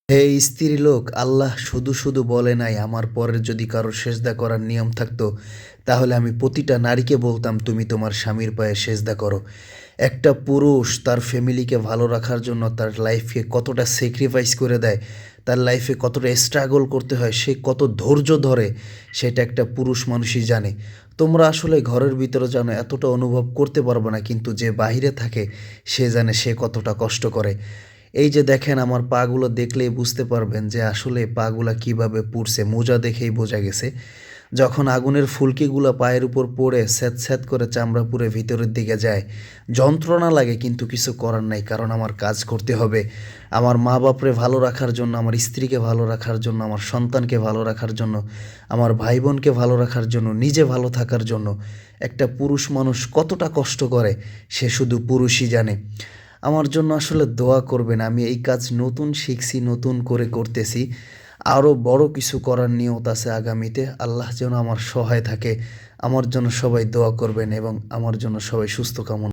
হে স্ত্রীলোক, আল্লাহ শুধু শুধু বলে নাই আমার পরের যদি কারো সেজদা করার নিয়ম থাকতো তাহলে আমি প্রতিটা নারীকে বলতাম তুমি তোমার স্বামীর পায়ে সেজদা করো। একটা পুরুষ তার ফ্যামিলিকে ভালো রাখার জন্য তার লাইফকে কতটা স্যাক্রিফাইস করে দেয়, তার লাইফে কতটা স্ট্রাগল করতে হয়, সে কত ধৈর্য ধরে, সেটা একটা পুরুষ মানুষই জানে। তোমরা আসলে ঘরের ভিতরে জানো এতটা অনুভব করতে পারবে না, কিন্তু যে বাহিরে থাকে সে জানে সে কতটা কষ্ট করে। এই যে দেখেন আমার পাগুলো দেখলেই বুঝতে পারবেন যে আসলে পাগুলা কিভাবে পুড়ছে, মোজা দেখেই বোঝা গেছে। যখন আগুনের ফুলকিগুলো পায়ের উপর পড়ে স্যাঁত স্যাঁত করে চামড়া পুড়ে ভিতরের দিকে যায়, যন্ত্রণা লাগে কিন্তু কিছু করার নাই, কারণ আমার কাজ করতে হবে। আমার মা বাপরে ভালো রাখার জন্য, আমার স্ত্রীকে ভালো রাখার জন্য, আমার সন্তানকে ভালো রাখার জন্য, আমার ভাই বোনকে ভালো রাখার জন্য, নিজে ভালো থাকার জন্য একটা পুরুষ মানুষ কতটা কষ্ট করে সে শুধু পুরুষই জানে। আমার জন্য আসলে দোয়া করবেন। আমি এই কাজ নতুন শিখছি, নতুন করে করতেছি। আরও বড় কিছু করার নিয়ত আছে আগামীতে। আল্লাহ যেন আমার সহায় থাকে। আমার জন্য সবাই দোয়া করবেন এবং আমার জন্য সবাই সুস্থ কামনা